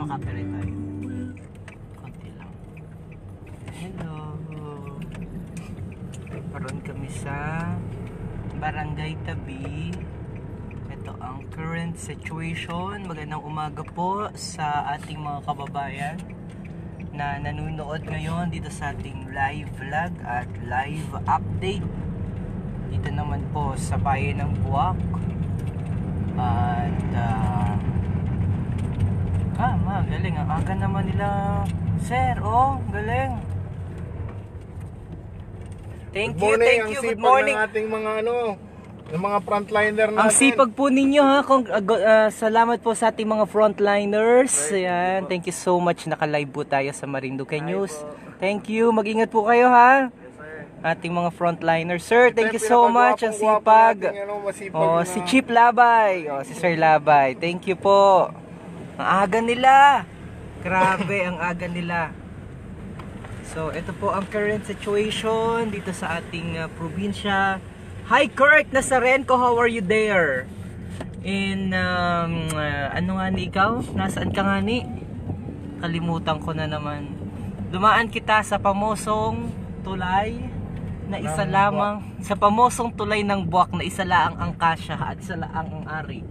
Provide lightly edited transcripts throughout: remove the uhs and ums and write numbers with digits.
makapirate tayo. Konti lang. Hello. Paron kami sa Barangay Tabi. Ito ang current situation. Magandang umaga po sa ating mga kababayan na nanonood ngayon dito sa ating live vlog at live update. Dito naman po sa bayan ng Buwak. At galing. Ang aga naman nila, sir. Oh, galing. Thank you. Good morning. Ng ating mga yung mga frontliner natin. Ang sipag po ninyo ha. Salamat po sa ating mga frontliners. Ayan, thank you so much. Naka-live po tayo sa Marinduque News. Thank you. Mag-ingat po kayo ha. Ating mga frontliners. Sir, thank you so much. Ang sipag. Si Chief Labay. Si Sir Labay. Thank you po. Ang aga nila. Grabe ang aga nila. So, ito po ang current situation dito sa ating probinsya. Hi Kurt Nazarenko, how are you there? In, ano nga ni ikaw? Nasaan ka nga ni? Kalimutan ko na naman. Dumaan kita sa pamosong tulay na isa lamang. Sa pamosong tulay ng Buwak na isa lang ang kasya at isa lang ang ari.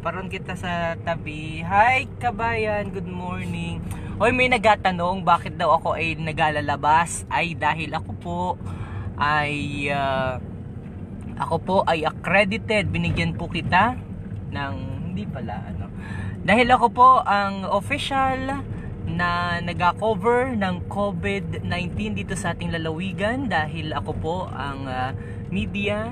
Paron kita sa tabi. Hi kabayan, good morning. Hoy, may nagatanong bakit daw ako ay nagalalabas. Ay dahil ako po ay accredited. Binigyan po kita ng hindi pala Dahil ako po ang official na nag-cover ng COVID-19 dito sa ating lalawigan. Dahil ako po ang media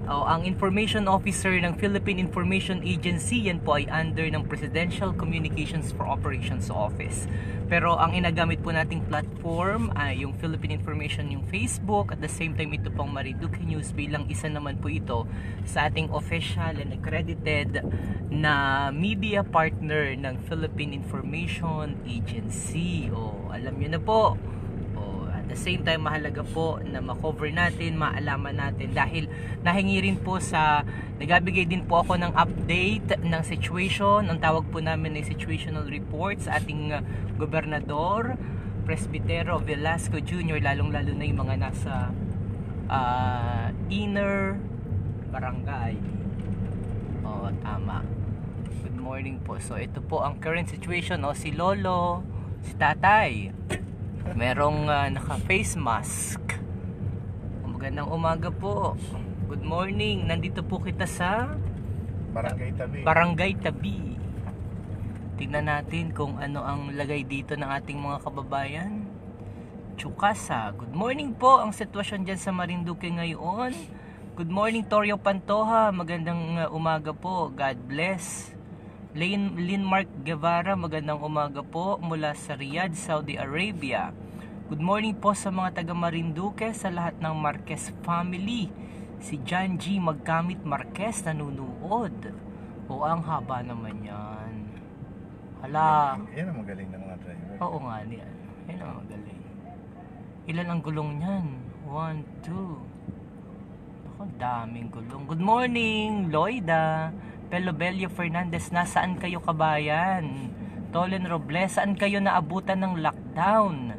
ang information officer ng Philippine Information Agency. Yan po ay under ng Presidential Communications for Operations Office. Pero ang inagamit po nating platform ay yung Philippine Information, yung Facebook. At the same time, ito pong Marinduque News bilang isa naman po ito sa ating official and accredited na media partner ng Philippine Information Agency. Alam nyo na po. At the same time, mahalaga po na ma-cover natin, maalaman natin dahil nahingi rin po nagabigay din po ako ng update ng situation. Ang tawag po namin ay situational report sa ating gobernador Presbitero Velasco Jr. lalong-lalo na yung mga nasa inner barangay. Tama. Good morning po. So ito po ang current situation. Si Lolo, si Tatay merong naka-face mask. Magandang umaga po. Good morning. Nandito po kita sa Barangay Tabi. Tingnan natin kung ano ang lagay dito ng ating mga kababayan. Tsukasa. Good morning po. Ang sitwasyon dyan sa Marinduque ngayon. Good morning Torio Pantoja. Magandang umaga po. God bless. Linmark Guevara, magandang umaga po mula sa Riyadh, Saudi Arabia. Good morning po sa mga taga Marinduque, sa lahat ng Marquez family. Si John G. Magkamit Marquez nanunood. Ang haba naman yan. Hala. Yan ang magaling ng mga driver. Oo nga niyan. Yan ang magaling. Ilan ang gulong niyan? 1, 2. Daming gulong. Good morning, Loida. Pelobelio Fernandez, nasaan kayo kabayan? Tolen Robles, saan kayo naabutan ng lockdown?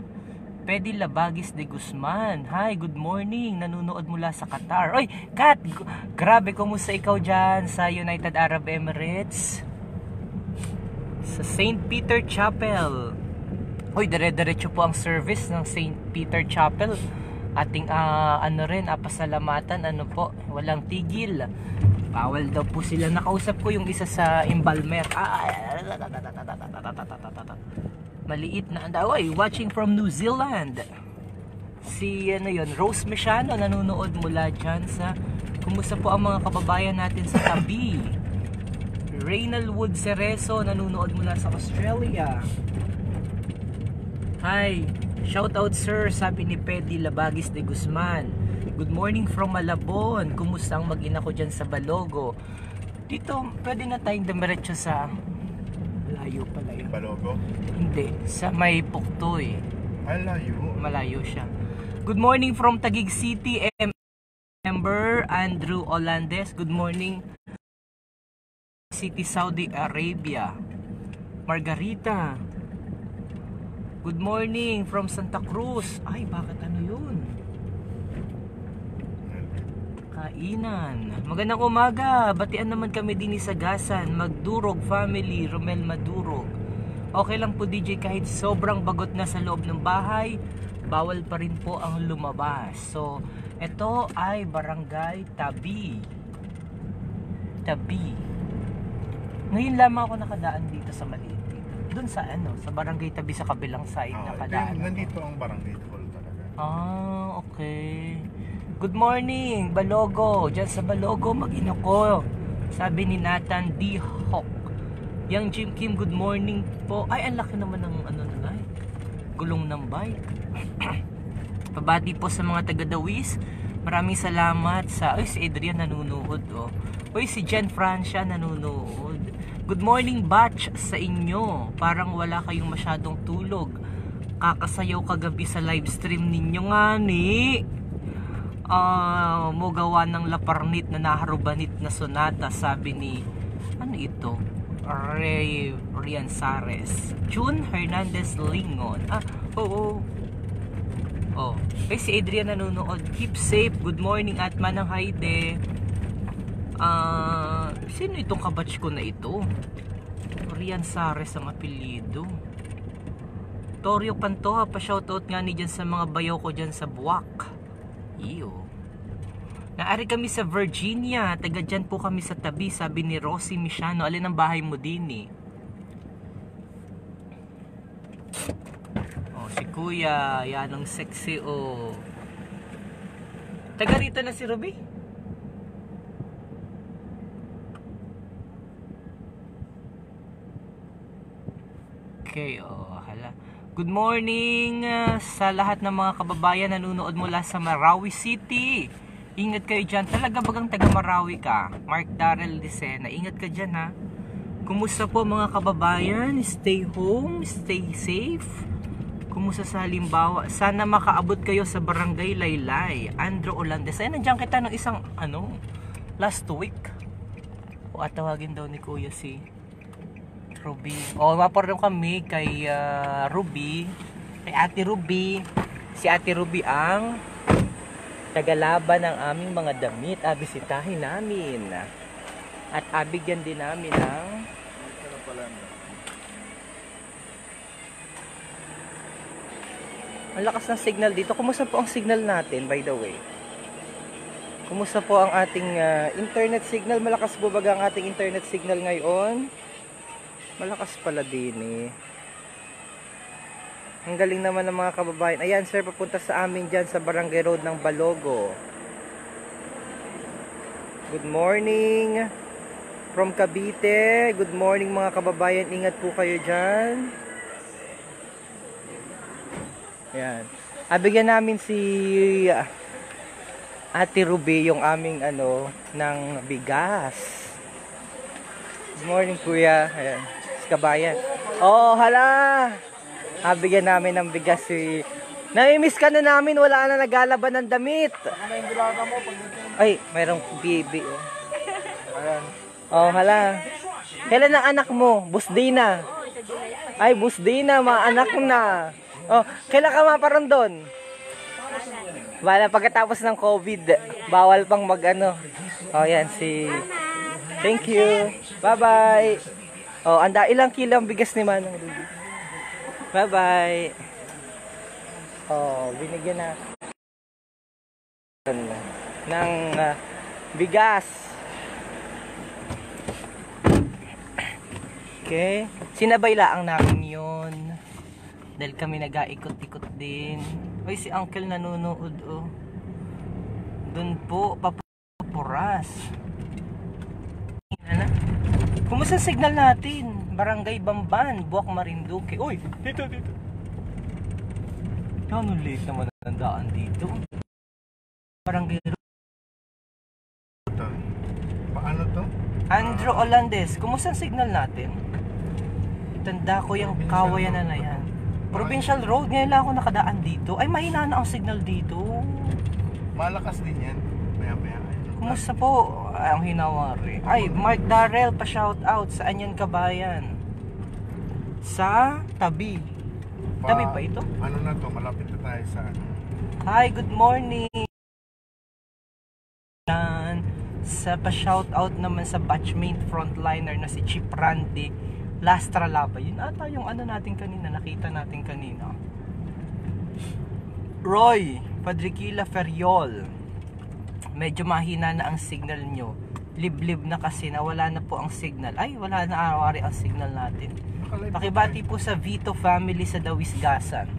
Pedi Labagis de Guzman, hi, good morning, nanunood mula sa Qatar. Oy, Kat, grabe, kumusta ikaw dyan sa United Arab Emirates? Sa St. Peter Chapel. Oy, dire-diretso po ang service ng St. Peter Chapel. Ating pasalamatan, walang tigil. Bawal daw po sila. Nakausap ko yung isa sa Embalmer. Maliit na. Watching from New Zealand. Si Rose Mesiano nanonood mula dyan sa. Kumusta po ang mga kababayan natin sa Tabi? Reynald Cerezo nanonood mula sa Australia. Hi. Shout out sir, sabi ni Pedi Labagis de Guzman. Good morning from Malabon. Kumusta ang mag-ina ko dyan sa Balogo? Dito, pwede na tayong dumiretso sa layo pala yun. Balogo? Hindi, sa may Puktoy. Malayo. Malayo siya. Good morning from Taguig City, member Andrew Olandes. Good morning. City, Saudi Arabia. Margarita. Good morning from Santa Cruz. Ay, bakit ano yun? Kainan. Magandang umaga. Batian naman kami din sa Gasan. Magdurog family. Romel Madurog. Okay lang po DJ kahit sobrang bagot na sa loob ng bahay. Bawal pa rin po ang lumabas. So, ito ay Barangay Tabi. Ngayon lamang ako nakadaan dito sa maliit. Doon sa sa Barangay Tabi sa kabilang side nakadaan. Nandito ang barangay hall talaga. Okay. Good morning, Balogo. Diyan sa Balogo, mag-ina ko. Sabi ni Nathan D. Hawk. Yang Jim Kim, good morning po. Ay, ang laki naman ng gulong ng bike. Pabati po sa mga taga-Dawis. Maraming salamat sa... Ay, si Adrian nanonood, oh. Uy, si Jen Francia nanonood. Good morning, batch sa inyo. Parang wala kayong masyadong tulog. Kakasayaw kagabi sa live stream ninyo nga ni. Mo gawa ng laparnit na naharubanit na sonata, sabi ni... Ano ito? Rian Sares. June Hernandez Lingon. Oo. Si Adrian nanonood. Keep safe. Good morning at Manang Haide. Sino itong kabatch ko na ito? Rian Sares ang apelyido. Torio Pantoja, pa-shoutout nga ni dyan sa mga bayaw ko dyan sa Buwak. Iyo. Naari kami sa Virginia. Taga dyan po kami sa tabi, sabi ni Rosie Michano. Alin ang bahay mo din eh? Si Kuya. Yan ang sexy oh. Taga rito na si Ruby? Okay, hala. Good morning sa lahat ng mga kababayan nanonood mula sa Marawi City. Ingat kayo dyan. Talaga bagang taga Marawi ka? Mark Darrell Dicena. Ingat ka dyan ha. Kumusta po mga kababayan? Stay home, stay safe. Kumusta sa halimbawa? Sana makaabot kayo sa Barangay Laylay. Andrew Olandes. Ay, nandiyan kita ng isang last week. At tawagin daw ni Kuya si Ruby. Maparoon kami kay Ruby. Kay Ate Ruby. Si Ate Ruby ang tagalaban ng aming mga damit. Bisitahin namin. At abigyan din namin ng ang lakas ng signal dito. Kumusta po ang signal natin, by the way? Kumusta po ang ating internet signal? Malakas po ba ang ating internet signal ngayon? Malakas pala din eh. Ang galing naman ng mga kababayan. Ayan sir, papunta sa amin dyan sa Barangay Road ng Balogo. Good morning from Cavite. Good morning mga kababayan. Ingat po kayo dyan. Ayan. Bigyan namin si Ate Ruby yung aming ng bigas. Good morning kuya. Ayan. Si Kabayan. Hala. Bigyan namin ng bigas si... Namimiss ka na namin, wala na naglalaban ng damit. Ay, mayroong bibi. Ayan. Hala. Kailan ang anak mo? Busdina. Ay, Busdina, mga anak na. Kailan ka maparoon doon? Wala, pagkatapos ng COVID, bawal pang yan si... Thank you. Bye-bye. Ilang kilo ang bigas ni Manong Ruby? Bye-bye. Binigyan na ng bigas. Okay. Sinabay laang namin yun. Dahil kami nag-aikot-ikot din. Uy, si Uncle nanonood Doon po, papuras. Kumusta signal natin? Barangay Bamban, Buwak Marinduque. Uy, dito. Ano late naman ang daan dito? Barangay Paano to? Andrew Olandes, kumusta ang signal natin? Tanda ko yung kawayan na yan. Provincial Road, ngayon lang ako nakadaan dito. Ay, mahina na ang signal dito. Malakas din yan. Maya-maya. Kumusta po? Ay, ang hinawari. Ay, Mark Darrell, pa-shout out. Saan yan, kabayan? Sa tabi. Tabi pa ito? Ano na to? Malapit na tayo sa ano. Hi, good morning. Sa pa-shout out naman sa batchmate frontliner na si Chip Randy Lastra Lapa. Yun ata yung ano natin kanina, nakita natin kanina. Roy Padriquila Feriol, medyo mahina na ang signal nyo. Liblib na kasi na wala na po ang signal. Ay, wala na awari ang signal natin. Pakibati po sa Vito family sa Dawisgasan.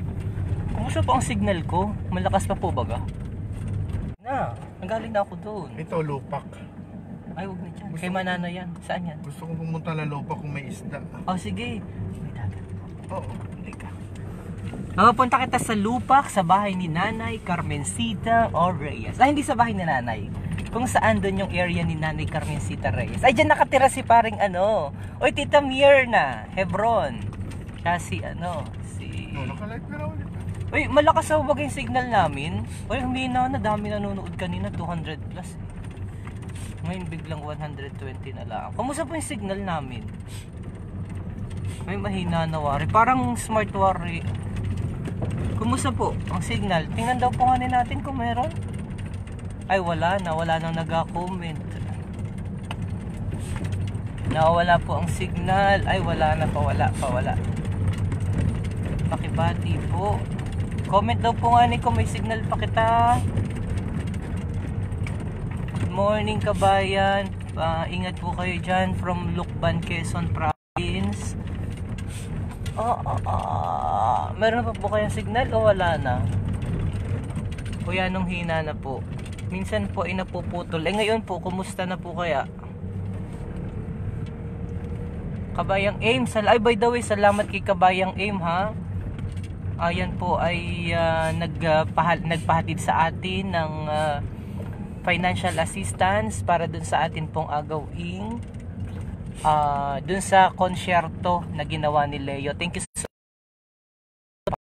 Kumusta po ang signal ko? Malakas pa po baga? Na, nagaling na ako doon. Ito, lupak. Ay, huwag na dyan. Kay Manana yan. Saan yan? Gusto kong pumunta na lupak kung may isda. Oh, sige. May dagat po. Oo. Halika. Mapunta kita sa Lupak, sa bahay ni Nanay Carmencita o Reyes. Ay, hindi sa bahay ni Nanay. Kung saan doon yung area ni Nanay Carmencita Reyes. Ay, dyan nakatira si paring ano. Oy, Tita Myrna, Hebron. Siya si ano, si... No, nakalive ka na ulit. Uy, malakas sa bagay yung signal namin. Uy, humina na, dami nanonood kanina, 200 plus. Ngayon biglang 120 na lang. Kamusta po yung signal namin? May mahina na wari. Parang smart wari. Kumusta po ang signal? Tingnan daw po nga natin kung meron. Ay, wala na. Wala nang nag-comment. Nawala po ang signal. Ay, wala na. Pawala. Pakibati po. Comment daw po nga kung may signal pa kita. Good morning, kabayan. Ingat po kayo dyan from Lucban, Quezon Province. Meron pa po kayong signal o wala na? O yan, nung hina na po. Minsan po ay napuputol. Ngayon po, kumusta na po kaya? Kabayang Aim. Ay, by the way, salamat kay Kabayang Aim, ha? Ayan po ay nagpahatid sa atin ng financial assistance para dun sa atin pong agawing dun sa konsyerto na ginawa ni Leo. Thank you